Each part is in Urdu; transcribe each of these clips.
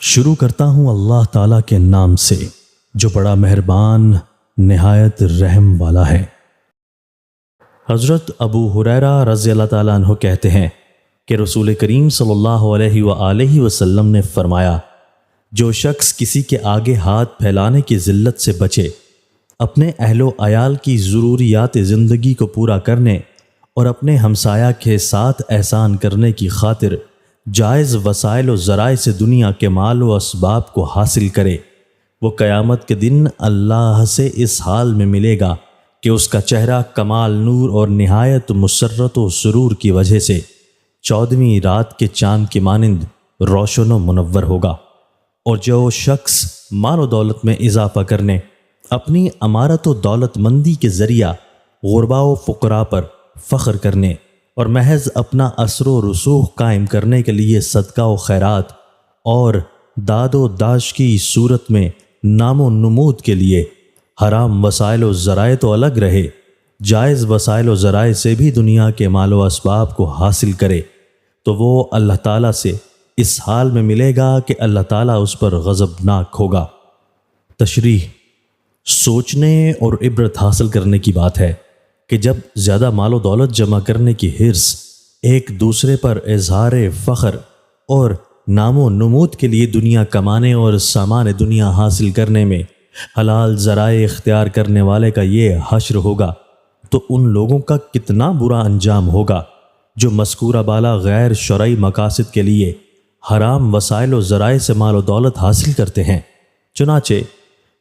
شروع کرتا ہوں اللہ تعالیٰ کے نام سے جو بڑا مہربان نہایت رحم والا ہے۔ حضرت ابو ہریرہ رضی اللہ تعالیٰ عنہ کہتے ہیں کہ رسول کریم صلی اللہ علیہ وآلہ وسلم نے فرمایا، جو شخص کسی کے آگے ہاتھ پھیلانے کی ذلت سے بچے، اپنے اہل و عیال کی ضروریات زندگی کو پورا کرنے اور اپنے ہمسایہ کے ساتھ احسان کرنے کی خاطر جائز وسائل و ذرائع سے دنیا کے مال و اسباب کو حاصل کرے، وہ قیامت کے دن اللہ سے اس حال میں ملے گا کہ اس کا چہرہ کمال نور اور نہایت مسرت و سرور کی وجہ سے 14ویں رات کے چاند کی مانند روشن و منور ہوگا۔ اور جو شخص مال و دولت میں اضافہ کرنے، اپنی امارت و دولت مندی کے ذریعہ غرباء و فقراء پر فخر کرنے اور محض اپنا اثر و رسوخ قائم کرنے کے لیے صدقہ و خیرات اور داد و داش کی صورت میں نام و نمود کے لیے حرام وسائل و ذرائع تو الگ رہے، جائز وسائل و ذرائع سے بھی دنیا کے مال و اسباب کو حاصل کرے، تو وہ اللہ تعالیٰ سے اس حال میں ملے گا کہ اللہ تعالیٰ اس پر غضبناک ہوگا۔ تشریح: سوچنے اور عبرت حاصل کرنے کی بات ہے کہ جب زیادہ مال و دولت جمع کرنے کی حرص ایک دوسرے پر اظہار فخر اور نام و نمود کے لیے دنیا کمانے اور سامان دنیا حاصل کرنے میں حلال ذرائع اختیار کرنے والے کا یہ حشر ہوگا، تو ان لوگوں کا کتنا برا انجام ہوگا جو مذکورہ بالا غیر شرعی مقاصد کے لیے حرام وسائل و ذرائع سے مال و دولت حاصل کرتے ہیں۔ چنانچہ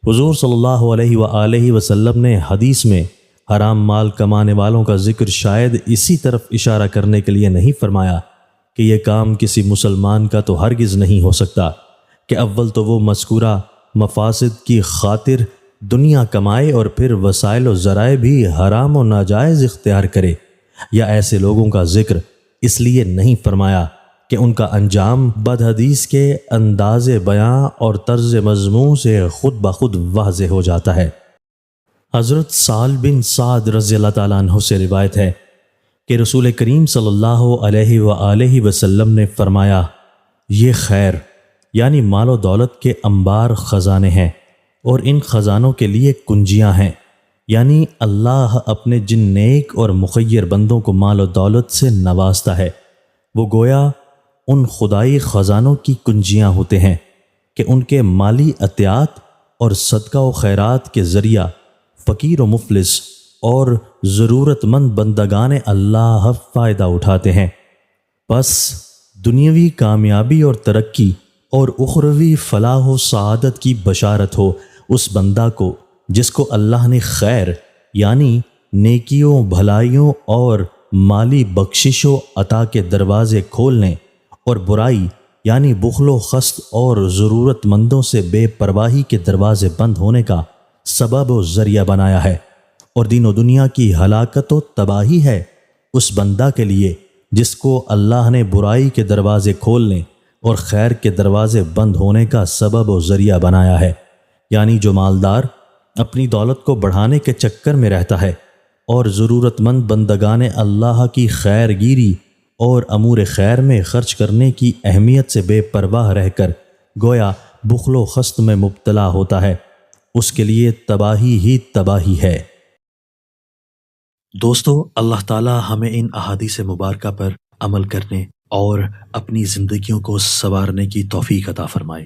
حضور صلی اللہ علیہ وآلہ وسلم نے حدیث میں حرام مال کمانے والوں کا ذکر شاید اسی طرف اشارہ کرنے کے لیے نہیں فرمایا کہ یہ کام کسی مسلمان کا تو ہرگز نہیں ہو سکتا کہ اول تو وہ مذکورہ مفاسد کی خاطر دنیا کمائے اور پھر وسائل و ذرائع بھی حرام و ناجائز اختیار کرے، یا ایسے لوگوں کا ذکر اس لیے نہیں فرمایا کہ ان کا انجام بدحدیث کے انداز بیاں اور طرز مضمون سے خود بخود واضح ہو جاتا ہے۔ حضرت سہل بن سعد رضی اللہ تعالیٰ عنہ سے روایت ہے کہ رسول کریم صلی اللہ علیہ وآلہ وسلم نے فرمایا، یہ خیر یعنی مال و دولت کے انبار خزانے ہیں، اور ان خزانوں کے لیے کنجیاں ہیں، یعنی اللہ اپنے جن نیک اور مخیر بندوں کو مال و دولت سے نوازتا ہے، وہ گویا ان خدائی خزانوں کی کنجیاں ہوتے ہیں کہ ان کے مالی عطیات اور صدقہ و خیرات کے ذریعہ فقیر و مفلس اور ضرورت مند بندگان اللہ فائدہ اٹھاتے ہیں۔ بس دنیاوی کامیابی اور ترقی اور اخروی فلاح و سعادت کی بشارت ہو اس بندہ کو جس کو اللہ نے خیر یعنی نیکیوں، بھلائیوں اور مالی بخشش و عطا کے دروازے کھولنے، اور برائی یعنی بخل و خست اور ضرورت مندوں سے بے پرواہی کے دروازے بند ہونے کا سبب و ذریعہ بنایا ہے، اور دین و دنیا کی ہلاکت و تباہی ہے اس بندہ کے لیے جس کو اللہ نے برائی کے دروازے کھولنے اور خیر کے دروازے بند ہونے کا سبب و ذریعہ بنایا ہے، یعنی جو مالدار اپنی دولت کو بڑھانے کے چکر میں رہتا ہے اور ضرورت مند بندگان اللہ کی خیر گیری اور امور خیر میں خرچ کرنے کی اہمیت سے بے پرواہ رہ کر گویا بخل و خست میں مبتلا ہوتا ہے، اس کے لیے تباہی ہی تباہی ہے۔ دوستو، اللہ تعالی ہمیں ان احادیث مبارکہ پر عمل کرنے اور اپنی زندگیوں کو سنوارنے کی توفیق عطا فرمائے۔